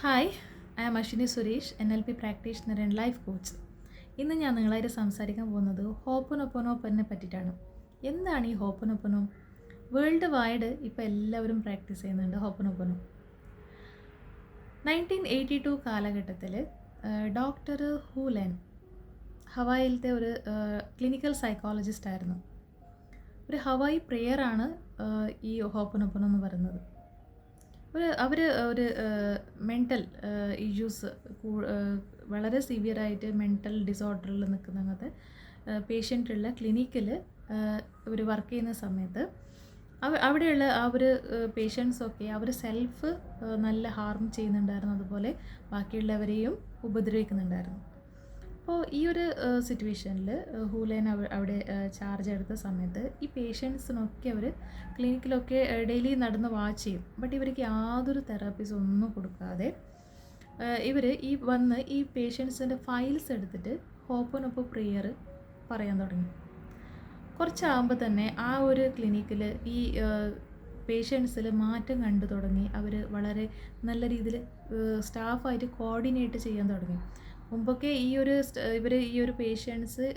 Hi, I am Ashwini Suresh, NLP practitioner and life coach. ഇന്ന് ഞാൻ നിങ്ങളായിട്ട് സംസാരിക്കാൻ പോകുന്നത് ഹോപ്പനൊപ്പനോപ്പനെ പറ്റിയിട്ടാണ്. എന്താണ് ഈ ഹോപ്പനൊപ്പനോ? വേൾഡ് വൈഡ് ഇപ്പോൾ എല്ലാവരും പ്രാക്ടീസ് ചെയ്യുന്നുണ്ട് ഹോപ്പനൊപ്പനോ. 1982 കാലഘട്ടത്തിൽ ഡോക്ടർ ഹൂലൻ ഹവായിലത്തെ ഒരു ക്ലിനിക്കൽ സൈക്കോളജിസ്റ്റ് ആയിരുന്നു. ഒരു ഹവായി പ്രെയറാണ് ഈ ഹോപ്പനൊപ്പനോ എന്ന് പറയുന്നത്. അവർ ഒരു മെൻ്റൽ ഇഷ്യൂസ് വളരെ സിവിയറായിട്ട് മെൻ്റൽ ഡിസോർഡറിൽ നിൽക്കുന്ന അങ്ങനത്തെ പേഷ്യൻ്റുള്ള ക്ലിനിക്കിൽ ഇവർ വർക്ക് ചെയ്യുന്ന സമയത്ത് അവിടെയുള്ള ആ ഒരു പേഷ്യൻസൊക്കെ അവർ സെൽഫ് നല്ല ഹാർം ചെയ്യുന്നുണ്ടായിരുന്നു, അതുപോലെ ബാക്കിയുള്ളവരെയും ഉപദ്രവിക്കുന്നുണ്ടായിരുന്നു. അപ്പോൾ ഈ ഒരു സിറ്റുവേഷനിൽ ഹൂലൻ അവിടെ ചാർജ് എടുത്ത സമയത്ത് ഈ പേഷ്യൻസിനൊക്കെ അവർ ക്ലിനിക്കിലൊക്കെ ഡെയിലി നടന്ന് വാച്ച് ചെയ്യും. ബട്ട് ഇവർക്ക് യാതൊരു തെറാപ്പീസ് ഒന്നും കൊടുക്കാതെ ഇവർ ഈ പേഷ്യൻസിൻ്റെ ഫയൽസ് എടുത്തിട്ട് ഹോപ്പനൊപ്പം പ്രെയർ പറയാൻ തുടങ്ങി. കുറച്ചാകുമ്പോൾ തന്നെ ആ ഒരു ക്ലിനിക്കിൽ ഈ പേഷ്യൻസിൽ മാറ്റം കണ്ടു തുടങ്ങി. അവർ വളരെ നല്ല രീതിയിൽ സ്റ്റാഫായിട്ട് കോർഡിനേറ്റ് ചെയ്യാൻ തുടങ്ങി. മുമ്പൊക്കെ ഈ ഒരു പേഷ്യൻസ്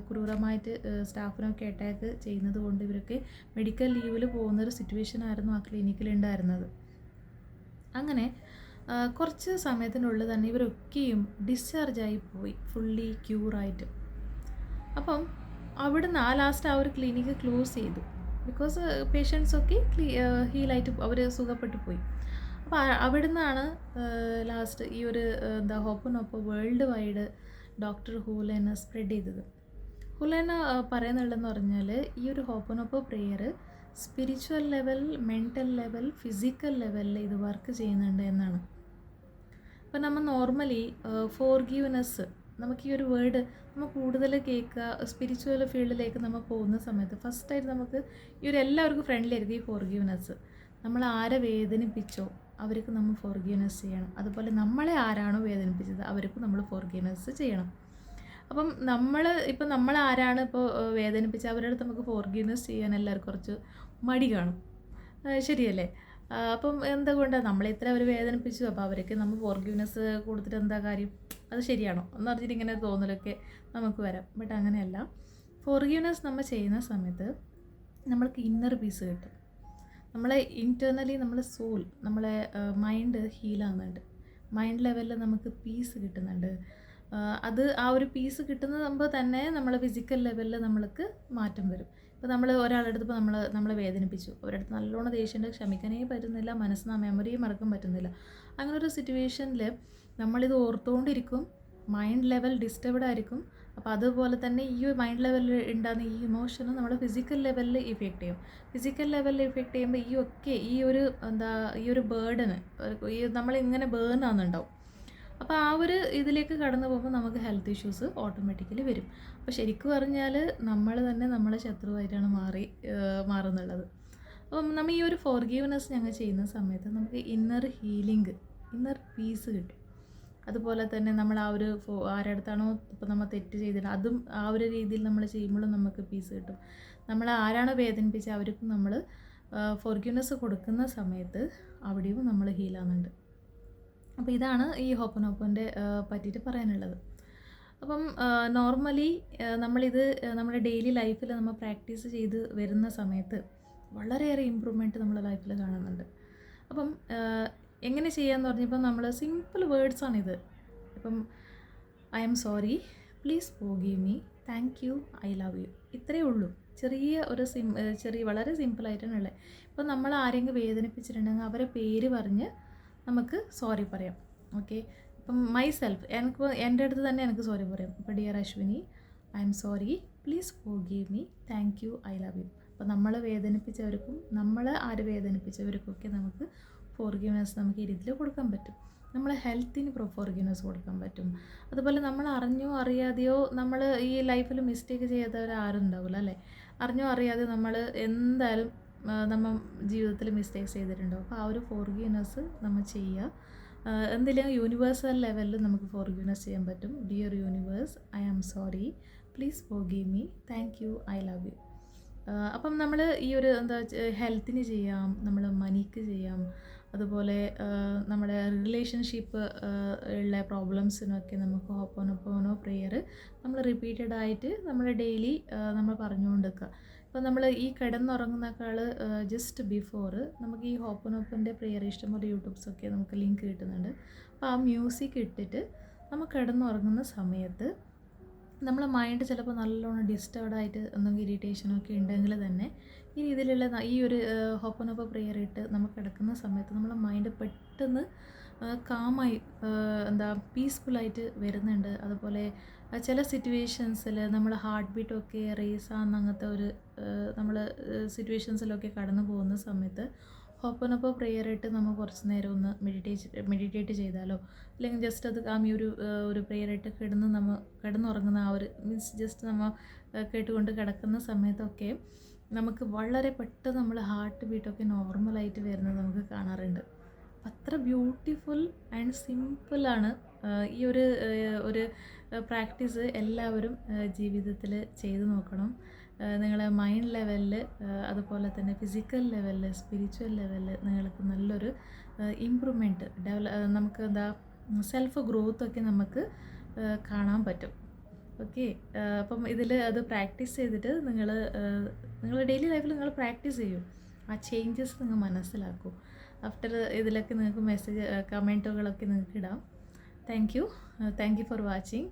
ക്രൂരമായിട്ട് സ്റ്റാഫിനൊക്കെ അറ്റാക്ക് ചെയ്യുന്നത് കൊണ്ട് ഇവരൊക്കെ മെഡിക്കൽ ലീവിൽ പോകുന്നൊരു സിറ്റുവേഷനായിരുന്നു ആ ക്ലിനിക്കിൽ ഉണ്ടായിരുന്നത്. അങ്ങനെ കുറച്ച് സമയത്തിനുള്ളിൽ തന്നെ ഇവരൊക്കെയും ഡിസ്ചാർജായി പോയി, ഫുള്ളി ക്യൂറായിട്ട്. അപ്പം അവിടുന്ന് ലാസ്റ്റ് ആ ഒരു ക്ലിനിക്ക് ക്ലോസ് ചെയ്തു. ബിക്കോസ് പേഷ്യൻസൊക്കെ ഹീലായിട്ട് അവർ സുഖപ്പെട്ടു പോയി. അപ്പോൾ അവിടുന്നാണ് ലാസ്റ്റ് ഈ ഒരു ഹോപ്പനൊപ്പം വേൾഡ് വൈഡ് ഡോക്ടർ ഹൂലനെ സ്പ്രെഡ് ചെയ്തത്. ഹൂലന പറയുന്നുള്ളതെന്ന് പറഞ്ഞാൽ ഈ ഒരു ഹോപ്പനൊപ്പം prayer spiritual level, mental level, physical ലെവലിൽ ഇത് വർക്ക് ചെയ്യുന്നുണ്ട് എന്നാണ്. അപ്പോൾ നമ്മൾ നോർമലി ഫോർഗീവ്നെസ്, നമുക്ക് ഈ ഒരു വേർഡ് നമ്മൾ കൂടുതൽ കേൾക്കുക സ്പിരിച്വൽ ഫീൽഡിലേക്ക് നമ്മൾ പോകുന്ന സമയത്ത് ഫസ്റ്റായിട്ട് നമുക്ക് എല്ലാവർക്കും ഫ്രണ്ട്ലി ആയിരിക്കും ഈ ഫോർഗീവ്നെസ്. നമ്മൾ ആരെ വേദനിപ്പിച്ചോ അവർക്ക് നമ്മൾ ഫോർഗീവ്നെസ് ചെയ്യണം. അതുപോലെ നമ്മളെ ആരാണോ വേദനിപ്പിച്ചത് അവർക്ക് നമ്മൾ ഫോർഗീവ്നെസ് ചെയ്യണം. അപ്പം നമ്മൾ ആരാണ് ഇപ്പോൾ വേദനിപ്പിച്ചത് അവരുടെ അടുത്ത് നമുക്ക് ഫോർഗീവ്നെസ് ചെയ്യാൻ എല്ലാവർക്കും കുറച്ച് മടി കാണും, ശരിയല്ലേ? അപ്പം എന്തുകൊണ്ടാണ് ഇത്ര അവർ വേദനിപ്പിച്ചു, അപ്പോൾ അവർക്ക് നമ്മൾ ഫോർഗീവ്നെസ് കൊടുത്തിട്ട് എന്താ കാര്യം, അത് ശരിയാണോ എന്ന് പറഞ്ഞിട്ട് ഇങ്ങനെ തോന്നലൊക്കെ നമുക്ക് വരാം. ബട്ട് അങ്ങനെയല്ല. ഫോർഗീവ്നെസ് നമ്മൾ ചെയ്യുന്ന സമയത്ത് നമ്മൾക്ക് ഇന്നർ പീസ് കിട്ടും. നമ്മളെ ഇൻറ്റേർണലി നമ്മളെ സോൾ, നമ്മളെ മൈൻഡ് ഹീലാകുന്നുണ്ട്. മൈൻഡ് ലെവലിൽ നമുക്ക് പീസ് കിട്ടുന്നുണ്ട്. ആ ഒരു പീസ് കിട്ടുമ്പോൾ തന്നെ നമ്മളെ ഫിസിക്കൽ ലെവലിൽ നമ്മൾക്ക് മാറ്റം വരും. ഇപ്പോൾ നമ്മൾ ഒരാളുടെ അടുത്ത് നമ്മളെ വേദനിപ്പിച്ചു, അവരടുത്ത് നല്ലോണം ദേഷ്യമുണ്ട്, ക്ഷമിക്കാനേ പറ്റുന്നില്ല, മനസ്സിന് മെമ്മറിയും മറക്കാൻ പറ്റുന്നില്ല. അങ്ങനെ ഒരു സിറ്റുവേഷനിൽ നമ്മളിത് ഓർത്തുകൊണ്ടിരിക്കും, മൈൻഡ് ലെവൽ ഡിസ്റ്റർബ്ഡ് ആയിരിക്കും. അപ്പോൾ അതുപോലെ തന്നെ ഈ മൈൻഡ് ലെവലിൽ ഉണ്ടാകുന്ന ഈ ഇമോഷനും നമ്മുടെ ഫിസിക്കൽ ലെവലിൽ ഇഫക്റ്റ് ചെയ്യും. ഫിസിക്കൽ ലെവലിൽ ഇഫക്റ്റ് ചെയ്യുമ്പോൾ ഈ ഒരു ബേർഡന് നമ്മളിങ്ങനെ ബേൺ ആകുന്നുണ്ടാവും. അപ്പോൾ ആ ഒരു ഇതിലേക്ക് കടന്നു പോകുമ്പോൾ നമുക്ക് ഹെൽത്ത് ഇഷ്യൂസ് ഓട്ടോമാറ്റിക്കലി വരും. അപ്പോൾ ശരിക്കും പറഞ്ഞാൽ നമ്മൾ തന്നെ നമ്മളെ ശത്രുവായിട്ടാണ് മാറുന്നുള്ളത്. അപ്പം നമ്മൾ ഈ ഒരു ഫോർഗീവ്നെസ് ഞങ്ങൾ ചെയ്യുന്ന സമയത്ത് നമുക്ക് ഇന്നർ ഹീലിംഗ്, ഇന്നർ പീസ് കിട്ടും. അതുപോലെ തന്നെ നമ്മൾ ആരടുത്താണോ ഇപ്പോൾ നമ്മൾ തെറ്റ് ചെയ്തിട്ട് അതും ആ ഒരു രീതിയിൽ നമ്മൾ ചെയ്യുമ്പോഴും നമുക്ക് പീസ് കിട്ടും. നമ്മൾ ആരാണോ വേദനിപ്പിച്ചത് അവർക്കും നമ്മൾ ഫോർഗീവ്നെസ് കൊടുക്കുന്ന സമയത്ത് അവിടെയും നമ്മൾ ഹീലാകുന്നുണ്ട്. അപ്പോൾ ഇതാണ് ഈ ഹോപ്പനോപ്പൻ്റെ പറ്റിയിട്ട് പറയാനുള്ളത്. അപ്പം നോർമലി നമ്മളിത് നമ്മുടെ ഡെയിലി ലൈഫിൽ നമ്മൾ പ്രാക്ടീസ് ചെയ്ത് വരുന്ന സമയത്ത് വളരെയേറെ ഇമ്പ്രൂവ്മെൻറ്റ് നമ്മുടെ ലൈഫിൽ കാണുന്നുണ്ട്. അപ്പം എങ്ങനെ ചെയ്യാമെന്ന് പറഞ്ഞപ്പോൾ നമ്മൾ സിമ്പിൾ വേർഡ്സാണിത്. ഇപ്പം I am sorry, please forgive me, thank you, I love you, ഇത്രയേ ഉള്ളൂ. വളരെ സിമ്പിളായിട്ടാണ് ഉള്ളത്. ഇപ്പം നമ്മൾ ആരെങ്കിലും വേദനിപ്പിച്ചിട്ടുണ്ടെങ്കിൽ അവരെ പേര് പറഞ്ഞ് നമുക്ക് സോറി പറയാം. ഓക്കെ, ഇപ്പം മൈസെൽഫ്, എൻ്റെ അടുത്ത് തന്നെ എനിക്ക് സോറി പറയാം. ഇപ്പോൾ dear Ashwini, I am sorry, please forgive me, thank you, I love U. അപ്പോൾ നമ്മളെ വേദനിപ്പിച്ചവർക്കും ആര് വേദനിപ്പിച്ചവർക്കൊക്കെ നമുക്ക് ഫോർഗീവ്നെസ് നമുക്ക് ഈ രീതിയിൽ കൊടുക്കാൻ പറ്റും. നമ്മളെ ഹെൽത്തിന് ഫോർഗീവ്നെസ് കൊടുക്കാൻ പറ്റും. അതുപോലെ നമ്മൾ അറിഞ്ഞോ അറിയാതെയോ നമ്മൾ ഈ ലൈഫിൽ മിസ്റ്റേക്ക് ചെയ്യാത്തവർ ആരും ഉണ്ടാവില്ല, അല്ലേ? അറിഞ്ഞോ അറിയാതെ നമ്മൾ എന്തായാലും നമ്മൾ ജീവിതത്തിൽ മിസ്റ്റേക്സ് ചെയ്തിട്ടുണ്ടാവും. അപ്പോൾ ആ ഒരു ഫോർഗീവ്നെസ് നമ്മൾ ചെയ്യുക. എന്തെങ്കിലും യൂണിവേഴ്സൽ ലെവലിൽ നമുക്ക് ഫോർഗീവ്നെസ് ചെയ്യാൻ പറ്റും. Dear universe, I am sorry, please forgive me, thank you, I love you. അപ്പം നമ്മൾ ഈ ഒരു ഹെൽത്തിന് ചെയ്യാം, നമ്മൾ മണിക്ക് ചെയ്യാം, അതുപോലെ നമ്മുടെ റിലേഷൻഷിപ്പ് ഉള്ള പ്രോബ്ലംസിനൊക്കെ നമുക്ക് ഹോപ്പോനോപ്പോനോ പ്രെയർ നമ്മൾ റിപ്പീറ്റഡ് ആയിട്ട് നമ്മുടെ ഡെയിലി നമ്മൾ പറഞ്ഞുകൊണ്ടിരിക്കുക. ഇപ്പോൾ നമ്മൾ ഈ കിടന്നുറങ്ങുന്നേക്കാൾ ജസ്റ്റ് ബിഫോർ നമുക്ക് ഈ ഹോപ്പോനോപ്പോൻ്റെ പ്രെയർ ഇഷ്ടംപോലെ യൂട്യൂബ്സൊക്കെ നമുക്ക് ലിങ്ക് കിട്ടുന്നുണ്ട്. അപ്പോൾ ആ മ്യൂസിക് ഇട്ടിട്ട് നമ്മൾ കിടന്നുറങ്ങുന്ന സമയത്ത് നമ്മളെ മൈൻഡ് ചിലപ്പോൾ നല്ലോണം ഡിസ്റ്റർബ്ഡായിട്ട് എന്തെങ്കിലും ഇറിറ്റേഷനൊക്കെ ഉണ്ടെങ്കിൽ തന്നെ ഈ രീതിയിലുള്ള ഈ ഒരു ഹോപ്പോനോപ്പോ പ്രെയർ ഇട്ട് നമ്മൾ കിടക്കുന്ന സമയത്ത് നമ്മളെ മൈൻഡ് പെട്ടെന്ന് കാമായി എന്താ പീസ്ഫുള്ളായിട്ട് വരുന്നുണ്ട്. അതുപോലെ ചില സിറ്റുവേഷൻസിൽ നമ്മൾ ഹാർട്ട് ബീറ്റൊക്കെ റേസ് ആകുന്ന അങ്ങനത്തെ ഒരു നമ്മൾ സിറ്റുവേഷൻസിലൊക്കെ കടന്നു പോകുന്ന സമയത്ത് ഹോപ്പോനോപ്പോ പ്രെയർ ഇട്ട് നമ്മൾ കുറച്ച് നേരം ഒന്ന് മെഡിറ്റേറ്റ് ചെയ്താലോ, അല്ലെങ്കിൽ ജസ്റ്റ് അത് ഒരു പ്രെയർ ഇട്ട് കിടന്നുറങ്ങുന്ന ആ ഒരു മീൻസ് ജസ്റ്റ് നമ്മൾ കേട്ടുകൊണ്ട് കിടക്കുന്ന സമയത്തൊക്കെ നമുക്ക് വളരെ പെട്ടെന്ന് നമ്മൾ ഹാർട്ട് ബീറ്റൊക്കെ നോർമലായിട്ട് വരുന്നത് നമുക്ക് കാണാറുണ്ട്. അത്ര ബ്യൂട്ടിഫുൾ ആൻഡ് സിമ്പിളാണ് ഈ ഒരു പ്രാക്ടീസ്. എല്ലാവരും ജീവിതത്തിൽ ചെയ്തു നോക്കണം. നിങ്ങളെ മൈൻഡ് ലെവലിൽ അതുപോലെ തന്നെ ഫിസിക്കൽ ലെവലിൽ സ്പിരിച്വൽ ലെവലിൽ നിങ്ങൾക്ക് നല്ലൊരു ഇമ്പ്രൂവ്മെൻറ്റ് നമുക്ക് സെൽഫ് ഗ്രോത്തൊക്കെ നമുക്ക് കാണാൻ പറ്റും. ഓക്കെ, അപ്പം ഇതിൽ അത് പ്രാക്ടീസ് ചെയ്തിട്ട് നിങ്ങളുടെ ഡെയിലി ലൈഫിൽ നിങ്ങൾ പ്രാക്ടീസ് ചെയ്യും. ആ ചേഞ്ചസ് നിങ്ങൾ മനസ്സിലാക്കും. ആഫ്റ്റർ ഇതിലൊക്കെ നിങ്ങൾക്ക് കമൻറ്റുകളൊക്കെ നിങ്ങൾക്ക് ഇടാം. Thank you for watching.